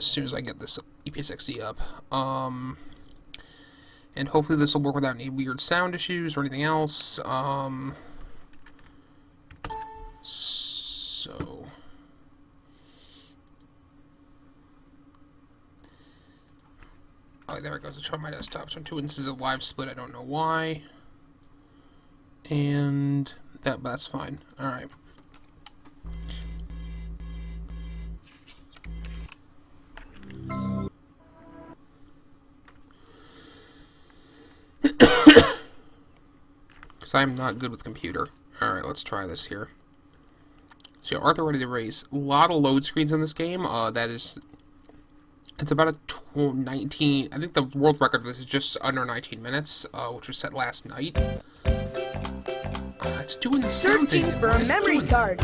as soon as I get this EPSXD up. And hopefully this will work without any weird sound issues or anything else. So... Oh, there it goes. It's showing my desktop. So 2 instances of live split. I don't know why. And that's fine. Alright. Because I'm not good with computer. Alright, let's try this here. So, Arthur ready to race. A lot of load screens in this game. It's about a 19... I think the world record for this is just under 19 minutes, which was set last night. It's doing the sound thing. Searching for a memory card.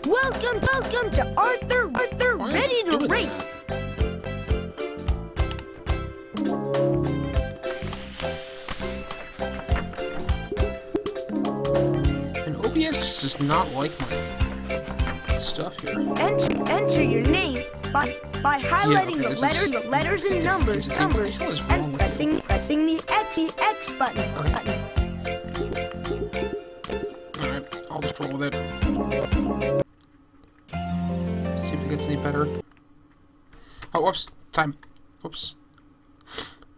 Welcome to Arthur Ready to Race. And OBS does not like my stuff here. Enter your name by highlighting the letters and numbers, and pressing the X button. Okay. Alright, I'll just roll with it. See if it gets any better. Oh, whoops. Time. Whoops.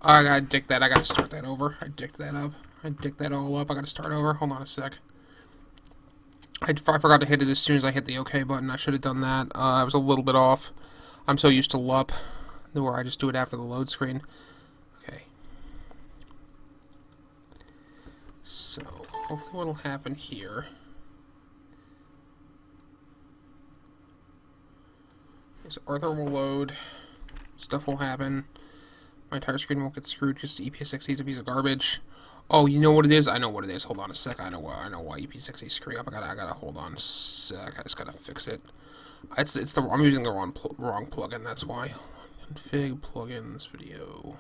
I gotta dick that. I gotta start that over. I dicked that up. I dicked that all up. I gotta start over. Hold on a sec. I forgot to hit it as soon as I hit the OK button. I should have done that. I was a little bit off. I'm so used to LUP, where I just do it after the load screen. Okay. So, hopefully what'll happen here is Arthur will load, stuff will happen, my entire screen won't get screwed because the EPSXD is a piece of garbage. Oh, you know what it is? I know what it is. Hold on a sec. I know why EPSXD is screwing up. I gotta hold on a sec. I just gotta fix it. I'm using the wrong plugin. That's why. Config plugins video.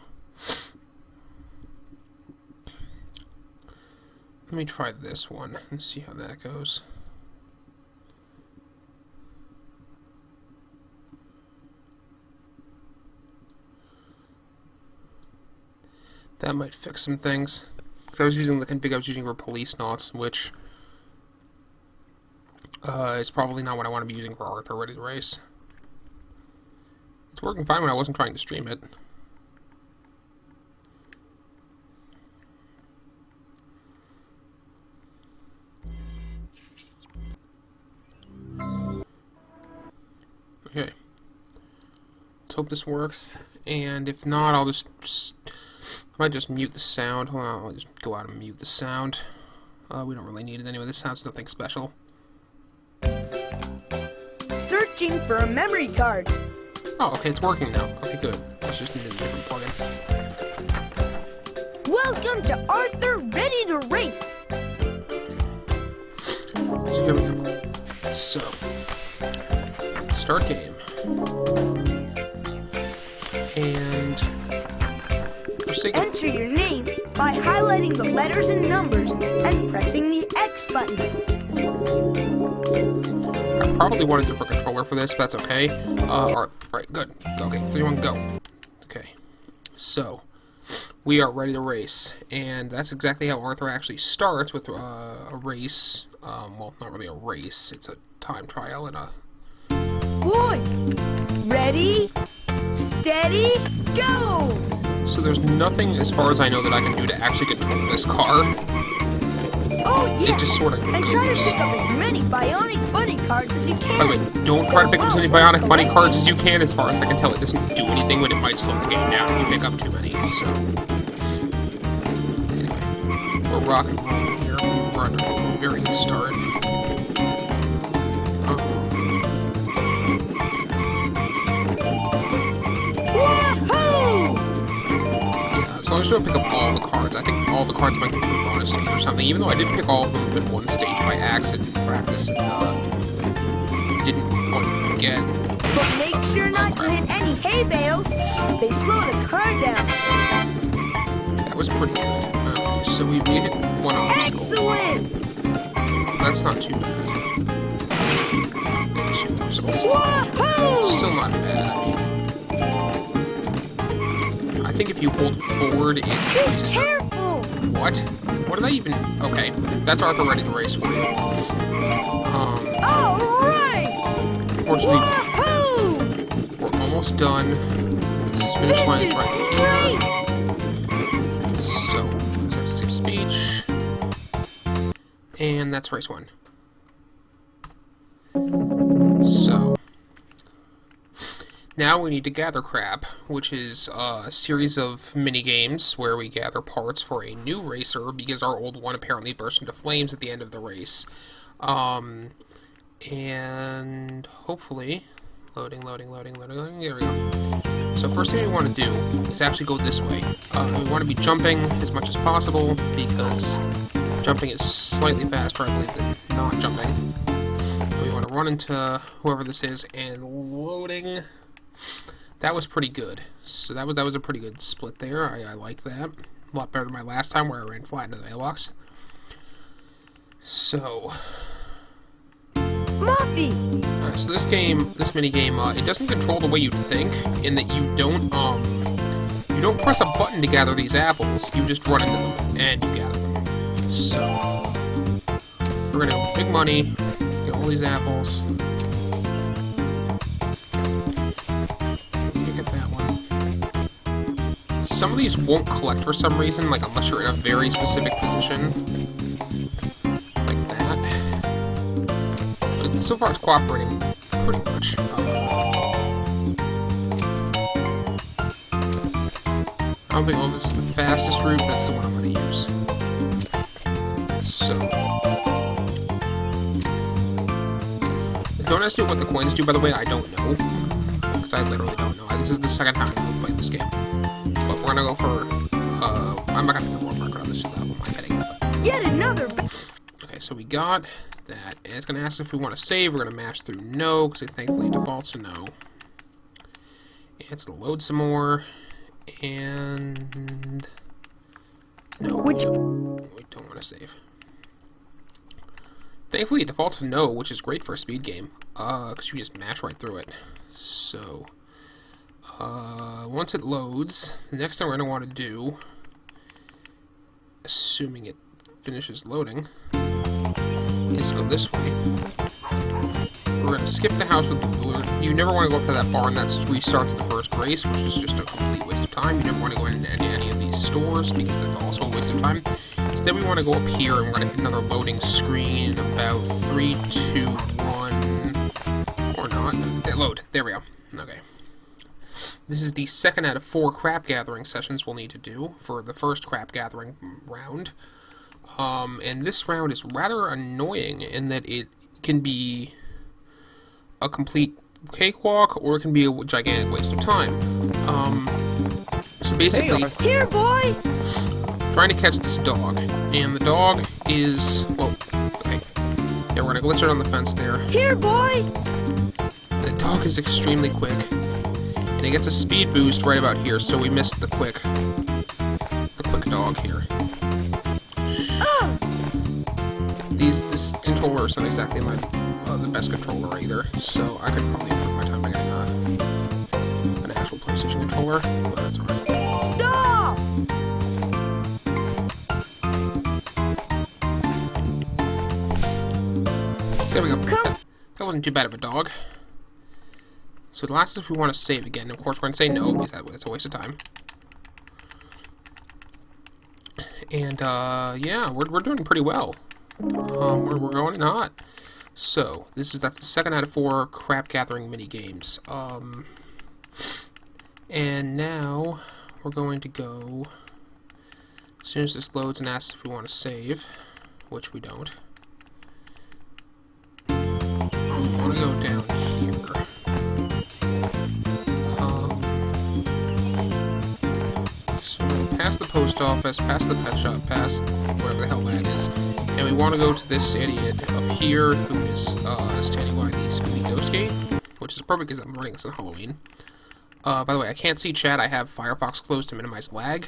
Let me try this one and see how that goes. That might fix some things. Because I was using the config I was using for Policenauts, which is probably not what I want to be using for Arthur Ready to Race. It's working fine when I wasn't trying to stream it. Okay. Let's hope this works. And if not, I might just mute the sound. Hold on, I'll just go out and mute the sound. We don't really need it anyway. This sounds nothing special. Searching for a memory card. Oh, okay, it's working now. Okay, good. Let's just need a different plugin. Welcome to Arthur Ready to Race. So here we go. So, start game. And enter your name by highlighting the letters and numbers and pressing the X button. I probably want a different controller for this, but that's okay. Alright, good. Okay, 3, 2, 1, go. Okay, so we are ready to race, and that's exactly how Arthur actually starts with a race. Well, not really a race, it's a time trial and a... Boy, ready, steady, go! So there's nothing, as far as I know, that I can do to actually control this car. Oh, yeah. It just sort of goes. And try to pick up as many Bionic Bunny cards as you can. By the way, don't try to pick up as many Bionic Bunny cards as you can. As far as I can tell, it doesn't do anything, but it might slow the game down if you pick up too many. So, anyway, we're rocking and rolling here. We're under a very good start. As long as you don't pick up all the cards. I think all the cards might go to a bonus stage or something, even though I did pick all of them in one stage by accident in practice and didn't quite get... But make sure not to hit any hay bales. They slow the car down. That was pretty good. Okay, so we hit one obstacle. Excellent! That's not too bad. obstacles. Wahoo! Still not bad, I think if you hold forward, it increases your... Careful! What? What did I even... Okay, that's Arthur ready to race for you. Alright! Unfortunately, Wahoo! we're almost done. This finish line is right here. So skip speech. And that's race 1. So, now we need to gather crap, which is a series of mini-games where we gather parts for a new racer because our old one apparently burst into flames at the end of the race. And hopefully... Loading, there we go. So first thing we want to do is actually go this way. We want to be jumping as much as possible because jumping is slightly faster, I believe, than not jumping. We want to run into whoever this is and loading. That was pretty good. So that was a pretty good split there. I liked that. A lot better than my last time where I ran flat into the mailbox. So... Muffy! So this mini game, it doesn't control the way you'd think, in that you don't press a button to gather these apples. You just run into them and you gather them. So we're gonna go big money, get all these apples. Look at that one. Some of these won't collect for some reason, like unless you're in a very specific position. So far, it's cooperating pretty much. I don't think this is the fastest route, but it's the one I'm going to use. So... Don't ask me what the coins do, by the way, I don't know. Because I literally don't know. This is the second time I've played this game. But we're going to go for... I'm not going to get a world record on this level, am I kidding? But... Yet another... Okay, so we got... that. And it's going to ask if we want to save. We're going to mash through no, because it thankfully defaults to no. And it's going to load some more. And... no. We don't want to save. Thankfully it defaults to no, which is great for a speed game. Because you just mash right through it. So... once it loads, the next thing we're going to want to do... assuming it finishes loading... is go this way. We're going to skip the house with the... You never want to go up to that barn that restarts the first race, which is just a complete waste of time. You never want to go into any of these stores, because that's also a waste of time. Instead, we want to go up here, and we're going to hit another loading screen in about 3, 2, 1... or not. Load. There we go. Okay. This is the second out of 4 crap gathering sessions we'll need to do for the first crap gathering round. And this round is rather annoying in that it can be a complete cakewalk, or it can be a gigantic waste of time. So basically, here, boy! Trying to catch this dog, and the dog is, well, okay, yeah, we're gonna glitch it on the fence there. Here, boy! The dog is extremely quick, and it gets a speed boost right about here, so we missed the quick dog here. This controller isn't exactly the best controller either, so I could probably improve my time by getting an actual PlayStation controller, but that's alright. Stop! There we go. That wasn't too bad of a dog. So it asks if we want to save again. Of course, we're going to say no, because it's a waste of time. And, yeah, we're doing pretty well. We're going hot. So, that's the second out of 4 crap gathering mini games. And now we're going to go, as soon as this loads and asks if we want to save, which we don't. We want to go down here. So we're going to pass the post office, pass the pet shop, pass whatever the hell that is. And we want to go to this idiot up here who is standing by the Spooky Ghost Gate, which is perfect because I'm running this on Halloween. By the way, I can't see chat. I have Firefox closed to minimize lag.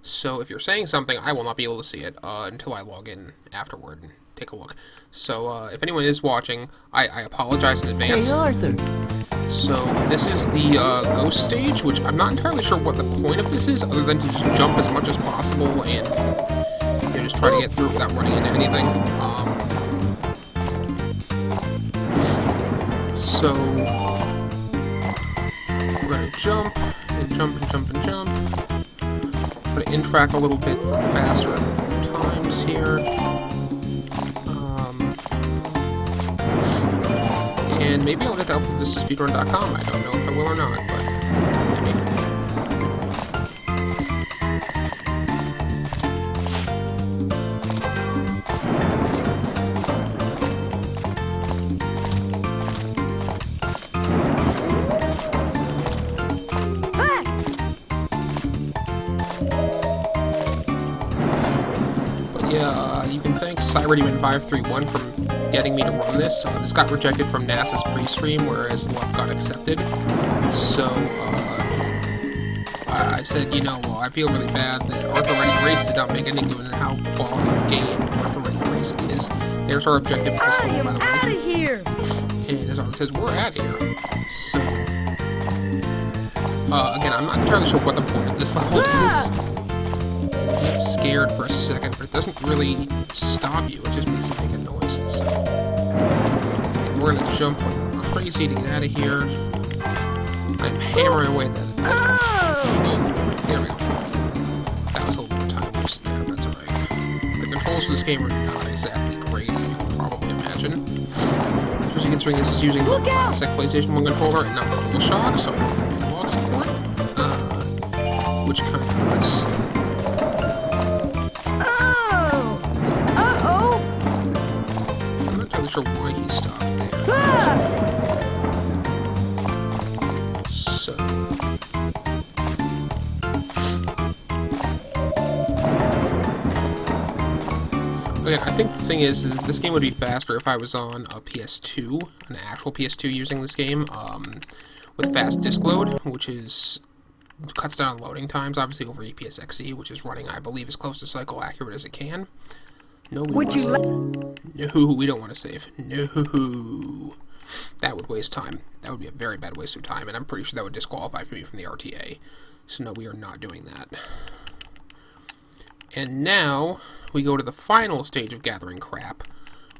So if you're saying something, I will not be able to see it until I log in afterward and take a look. So, if anyone is watching, I apologize in advance. King Arthur. So, this is the ghost stage, which I'm not entirely sure what the point of this is, other than to just jump as much as possible and just try to get through without running into anything. So, we're going to jump, and jump, and jump, and jump. Try to in-track a little bit for faster times here. And maybe I'll get to upload this to speedrun.com. I don't know if I will or not, but maybe. But yeah, you can thank CyberDemon531 for getting me to run this. This got rejected from NASA's pre-stream, whereas Luck got accepted. So, I said, you know, well, I feel really bad that Arthur Ready Race did not make any good in how quality of a game Arthur Ready Race is. There's our objective for this level, by the way. Out of here! And as it says, we're out of here. So, again, I'm not entirely sure what the point of this level is. I get scared for a second, but it doesn't really stop you. It just makes you make a noise. So, and we're gonna jump like crazy to get out of here. I'm hammering away at that. Oh, there we go. That was a little time waste there, but that's alright. The controls for this game are not exactly great, as you can probably imagine. Especially considering this is using the classic PlayStation 1 controller and not DualShock, so I don't have analog support. Which kind of hurts. I'm not entirely sure why he stopped there. So. Again, I think the thing is that this game would be faster if I was on a PS2, an actual PS2 using this game, with fast disk load, which cuts down on loading times, obviously over EPS-XE, which is running, I believe, as close to cycle accurate as it can. No, we want to save. No, we don't want to save. No. That would waste time. That would be a very bad waste of time, and I'm pretty sure that would disqualify me from the RTA. So no, we are not doing that. And now, we go to the final stage of gathering crap,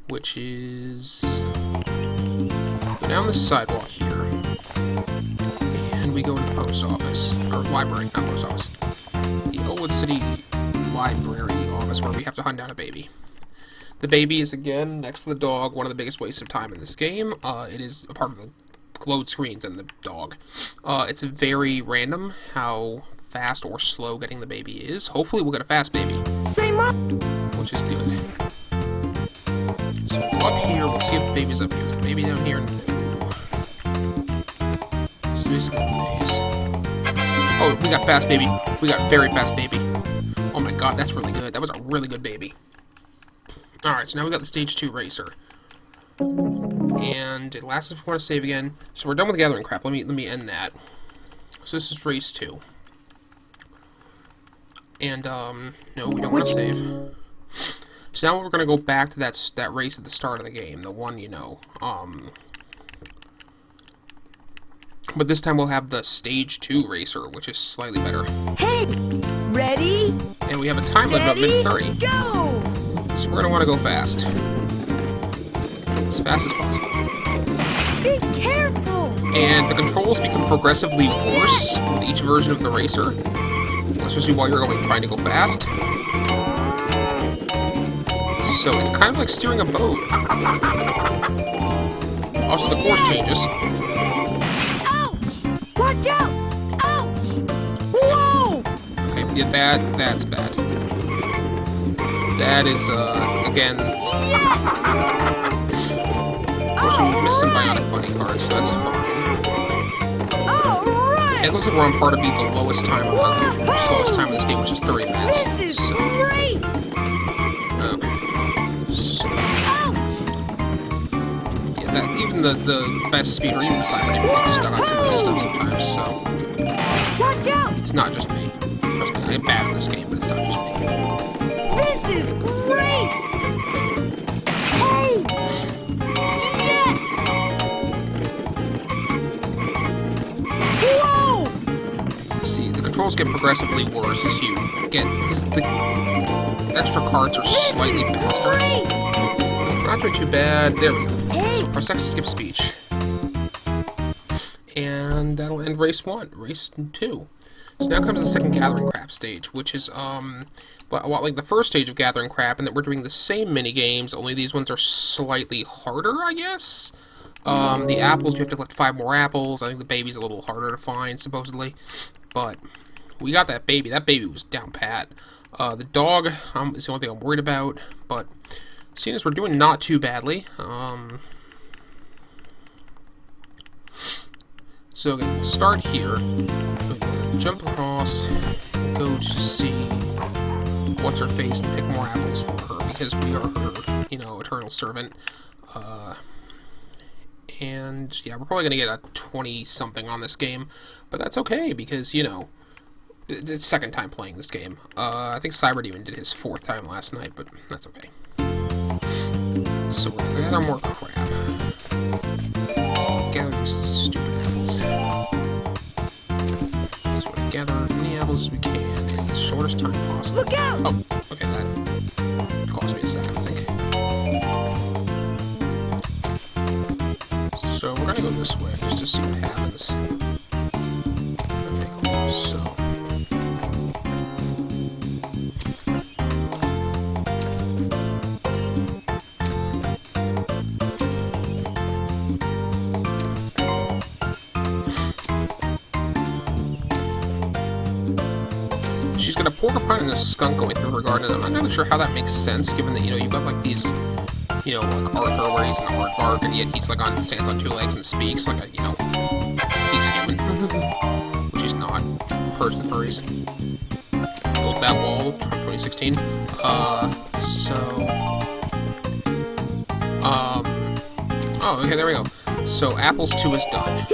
which is... go down the sidewalk here, and we go to the post office, or library, not post office. The Elwood City Library office, where we have to hunt down a baby. The baby is, again, next to the dog, one of the biggest wastes of time in this game. It is, apart from the load screens and the dog. It's very random how fast or slow getting the baby is. Hopefully we'll get a fast baby, which is good. So up here, we'll see if the baby's up here. Is the baby down here? No. So just get a maze. Oh, we got fast baby. We got very fast baby. Oh my god, that's really good. That was a really good baby. Alright, so now we got the Stage 2 Racer. And it lasts if we want to save again. So we're done with the gathering crap. Let me end that. So this is Race 2. And, no, we don't want to save. So now we're going to go back to that race at the start of the game. The one, you know, but this time we'll have the Stage 2 Racer, which is slightly better. Hey! Ready? And we have a time limit of minute 30. Go! So we're going to want to go fast. As fast as possible. Be careful! And the controls become progressively worse with each version of the racer, especially while you're trying to go fast. So it's kind of like steering a boat. Also, the course changes. Ouch! Watch out! Ouch! Whoa! Okay, yeah, that's bad. That is, again... Unfortunately, we missed some Bionic Bunny cards, so that's fine. Alright! It looks like we're on par to beat the lowest time of the slowest time of this game, which is 30 minutes. This is So, great! okay. So, yeah, that even the best speedrunner, even CyberDemon gets stuck on some of this stuff sometimes, so... Watch out! It's not just me. Trust me, I'm bad at this game, but it's not just me. This is great! controls get progressively worse as you get, because the extra carts are slightly faster. Okay, we're not doing too bad. There we go. So press X to skip speech. And that'll end race 1. Race 2. So now comes the second Gathering Crap stage, which is a lot like the first stage of Gathering Crap, and that we're doing the same mini games, only these ones are slightly harder, I guess. The apples, you have to collect 5 more apples. I think the baby's a little harder to find, supposedly. But we got that baby. That baby was down pat. The dog is the only thing I'm worried about, but seeing as we're doing not too badly, so again, we'll start here. Jump across, go to see what's her face and pick more apples for her, because we are her, eternal servant. And yeah, we're probably gonna get a 20-something on this game, but that's okay, because, it's second time playing this game. I think Cyberdemon did his 4th time last night, but that's okay. So we're gonna gather more crap. Let's gather these stupid apples. So we're gonna gather as many apples as we can in the shortest time possible. Look out! Oh, okay, that cost me a second, I think. So we're gonna go this way just to see what happens. Okay, cool. So she's got a porcupine and a skunk going through her garden, and I'm not really sure how that makes sense, given that, you've got, like, these, like Arthur, where he's an aardvark, and yet he's, stands on 2 legs and speaks like a, he's human. Which he's not. Purge the furries. Built that wall, Trump 2016. Oh, okay, there we go. So, Apples 2 is done.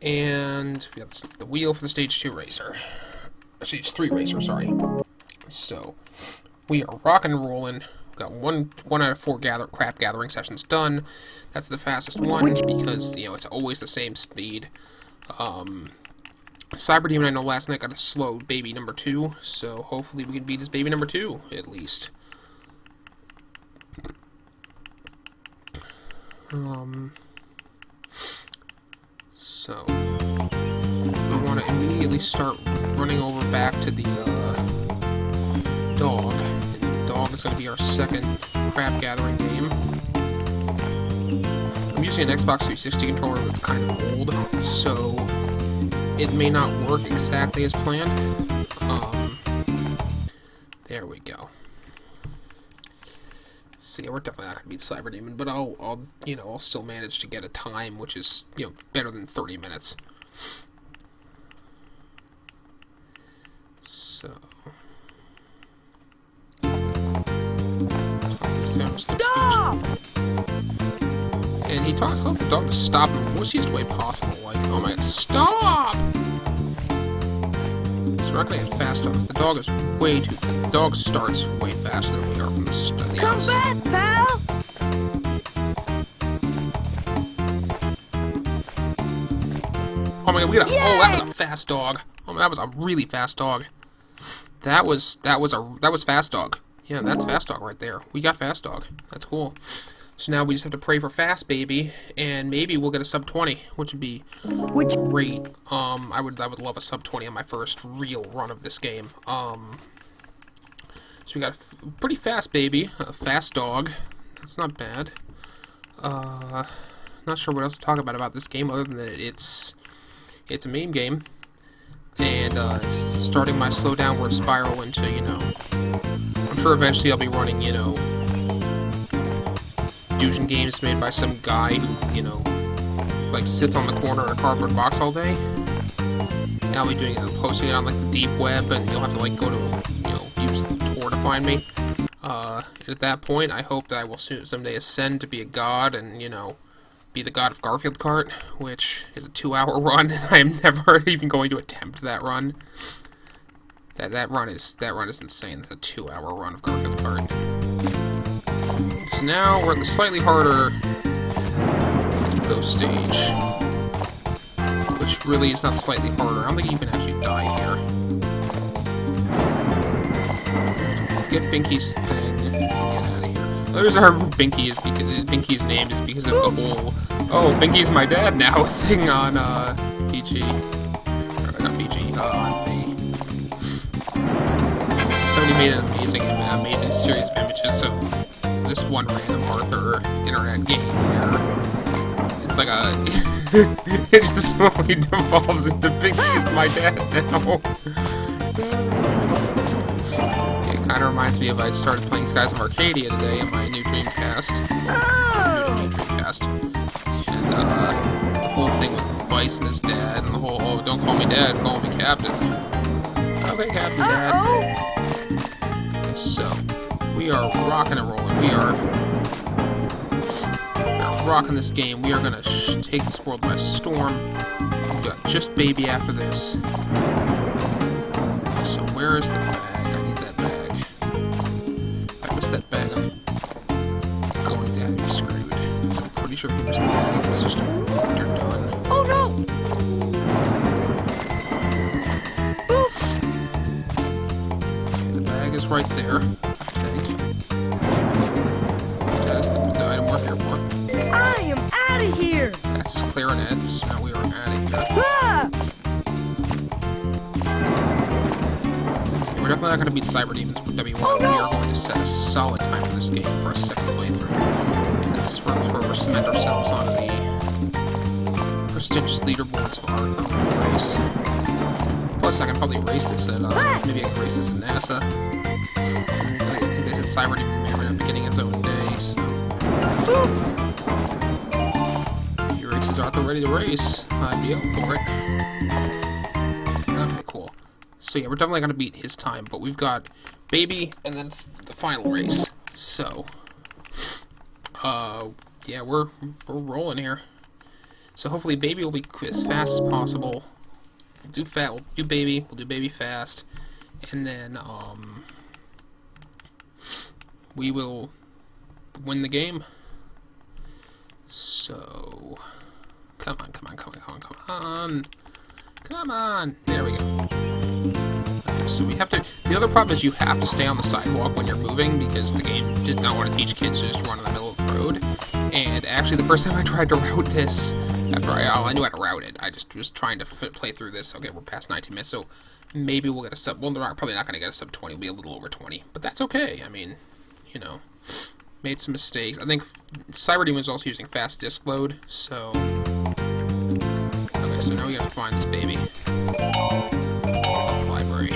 And we got the wheel for the Stage 2 racer. Stage 3 racer, sorry. So, we are rock and rolling. We've got one out of 4 crap gathering sessions done. That's the fastest one, because, it's always the same speed. Cyberdemon, I know last night got a slow baby number 2, so hopefully we can beat his baby number 2, at least. So, we want to immediately start running over back to the, dog. And dog is going to be our second crap gathering game. I'm using an Xbox 360 controller that's kind of old, so it may not work exactly as planned. There we go. So yeah, we're definitely not going to beat Cyberdemon, but I'll still manage to get a time which is, better than 30 minutes. So, Stop! And he tells the dog to stop in the wussiest way possible. Like, oh my god, stop! So we're not gonna get fast dogs. The dog is way too fast. The dog starts way faster than we are from the outset. Come back, pal! Oh my god, we got that was a fast dog. Oh, that was a really fast dog. That was fast dog. Yeah, that's fast dog right there. We got fast dog. That's cool. So now we just have to pray for fast baby, and maybe we'll get a sub 20, which would be great. I would love a sub 20 on my first real run of this game. So we got a pretty fast baby, a fast dog. That's not bad. Not sure what else to talk about this game other than that it's a meme game, and it's starting my slow downward spiral into, I'm sure eventually I'll be running, fusion games made by some guy who, like, sits on the corner in a cardboard box all day. And I'll be doing it, posting it on, like, the deep web, and you'll have to, like, go to, use Tor to find me. And at that point, I hope that I will someday ascend to be a god and, be the god of Garfield Kart, which is a 2-hour run, and I am never even going to attempt that run. That run is insane. It's a 2-hour run of Garfield Kart. So now we're at the slightly harder ghost stage, which which really is not slightly harder. I don't think you can actually die here. Get Binky's thing. Get out of here. The reason I remember Binky is because Binky's name is because of the whole "oh, Binky's my dad now" thing on PG. Or not PG. On V. Somebody made an amazing series of images of this one random Arthur internet game where it's like it just slowly devolves into Binky is my dad now. It kind of reminds me of I started playing Skies of Arcadia today in my new Dreamcast. And the whole thing with Vice and his dad, and the whole "oh, don't call me dad, call me Captain." Okay, Captain Dad. So, we are rocking and rolling. We are rocking this game. We are going to take this world by storm. We've got just baby after this. So, where is the bag? I need that bag. If I miss that bag, I'm going to have you screwed. So I'm pretty sure if you miss the bag, it's just you're done. Oh no! Is right there, I think. That is the item we're here for. I am out of here! That's his clarinet, so now we are out of here. Ah! We're definitely not going to beat Cyber Demons with W1. We are going to set a solid time for this game for our second playthrough. And it's for where we cement ourselves onto the prestigious leaderboards of Arthur race. Plus, I can probably race this at, maybe I can race this at NASA. I think they said Cyber Demon may end up getting his own day, so... He races Arthur ready to race. I'd be up for it. Okay, cool. So yeah, we're definitely gonna beat his time, but we've got Baby, and then the final race. So... yeah, we're rolling here. So hopefully Baby will be as fast as possible. We'll do Baby fast, and then, we will win the game. So, come on, there we go. Okay, so we have to, the other problem is you have to stay on the sidewalk when you're moving, because the game did not want to teach kids to just run in the middle of the road, and actually the first time I tried to route this, after I knew how to route it, I just was trying to play through this. Okay, we're past 19 minutes, so maybe we'll get a sub, well, we're probably not going to get a sub 20, we'll be a little over 20, but that's okay. I mean, you know, made some mistakes. I think Cyber Demon is also using fast disk load, so... Okay, so now we have to find this baby. Public library.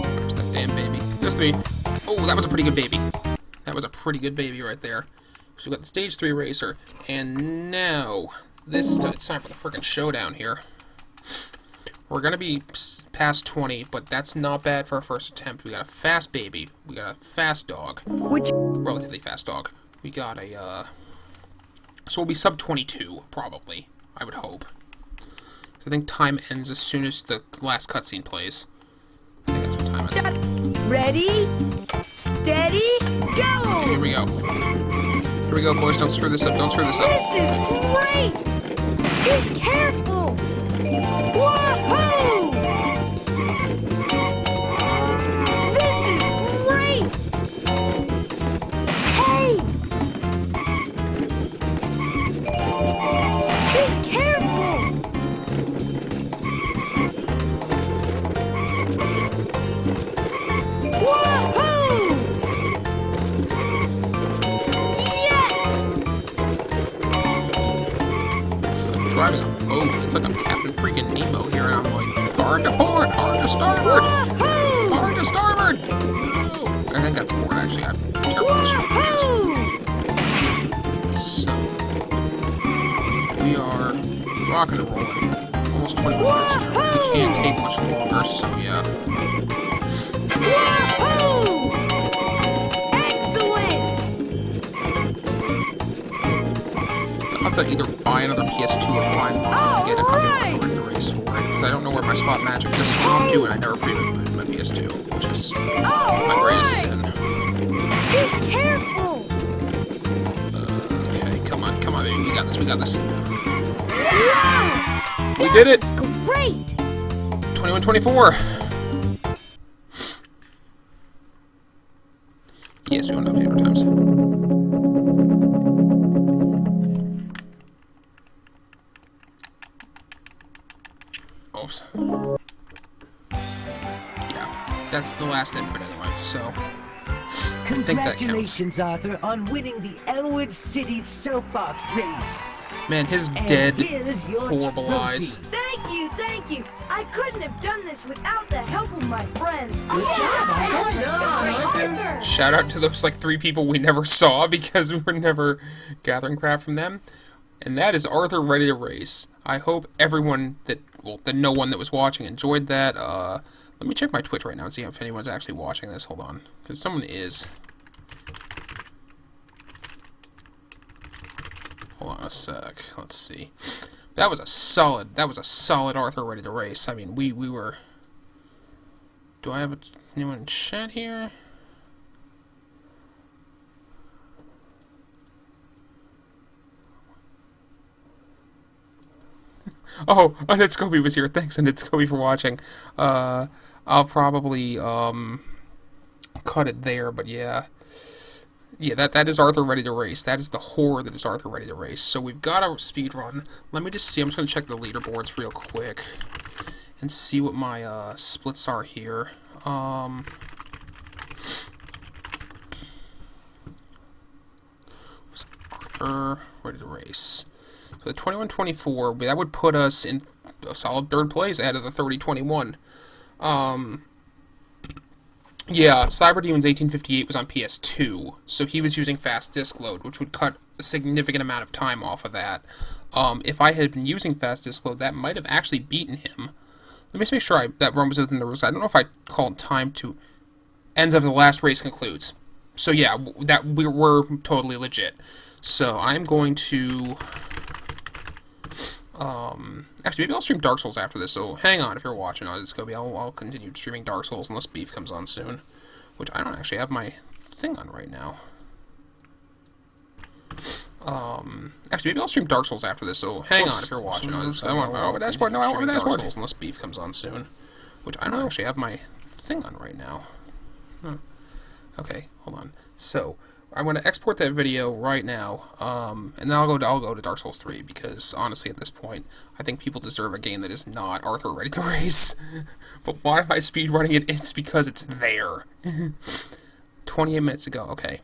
Where's that damn baby? There's the baby. Oh, that was a pretty good baby. That was a pretty good baby right there. So we've got the Stage 3 racer, and now... it's time for the frickin' showdown here. We're gonna be past 20, but that's not bad for our first attempt. We got a fast baby. We got a fast dog. Relatively fast dog. We got a, so we'll be sub 22, probably. I would hope. So I think time ends as soon as the last cutscene plays. I think that's what time is. Ready, steady, go! Okay, here we go. Here we go, boys. Don't screw this up. Don't screw this up. This is great! Be careful! Woohoo! This is great! Hey! Be careful! Woohoo! Driving a boat. It's like I'm Captain freaking Nemo here, and I'm like, hard to port, hard to starboard, hard to starboard. Oh, I think that's port, actually. I'm terrible at shit. So, we are rocking and rolling. Almost 20 minutes now. We can't take much longer, so yeah. I'll have to either buy another PS2 or find one and get a copy of the race for it, because I don't know where my swap magic disc went off to, and I never freed my PS2. PS2, which is my greatest sin. Be careful! Okay, come on, baby. We got this, we got this. Wow! We did it! Great! 21-24. Yes, we want to update our times. Oops. Yeah, that's the last input anyway, so I think that counts. Congratulations, Arthur, on winning the Elwood City Soapbox race. Man, his And dead, here's your horrible trophy. eyes. Thank you, thank you. I couldn't have done this without the help of my friends. Arthur! Shout out to those, like, 3 people we never saw because we were never gathering crap from them. And that is Arthur Ready to Race. I hope everyone that, well, the no one that was watching enjoyed that. Let me check my Twitch right now and see if anyone's actually watching this. Hold on. Because someone is. Hold on a sec. Let's see. That was a solid Arthur Ready to Race. I mean, we were... Do I have anyone in chat here? Oh, Anitscoby was here. Thanks, Anitscoby, for watching. I'll probably cut it there, but yeah. Yeah, that is Arthur Ready to Race. That is the horror that is Arthur Ready to Race. So we've got our speed run. Let me just see. I'm just going to check the leaderboards real quick and see what my splits are here. Arthur Ready to Race. So the 21-24, that would put us in a solid 3rd place ahead of the 30-21. Yeah, Cyberdemons 1858 was on PS2, so he was using fast disk load, which would cut a significant amount of time off of that. If I had been using fast disk load, that might have actually beaten him. Let me just make sure that run was within the rules. I don't know if I called time to ends of the last race concludes. So yeah, that we're totally legit. So I'm going to... actually, maybe I'll stream Dark Souls after this, so hang on if you're watching on Discovery. I'll continue streaming Dark Souls unless Beef comes on soon, which I don't actually have my thing on right now. Actually, maybe I'll stream Dark Souls after this, so hang on if you're watching on Discovery. I want my dashboard. No, I want my dashboard. Unless Beef comes on soon, which I don't actually have my thing on right now. Okay, hold on. So... I'm going to export that video right now, and then I'll go to Dark Souls 3, because honestly at this point, I think people deserve a game that is not Arthur Ready to Race. But why am I speedrunning it? It's because it's there. 28 minutes ago, okay.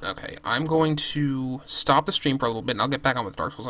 Okay, I'm going to stop the stream for a little bit, and I'll get back on with Dark Souls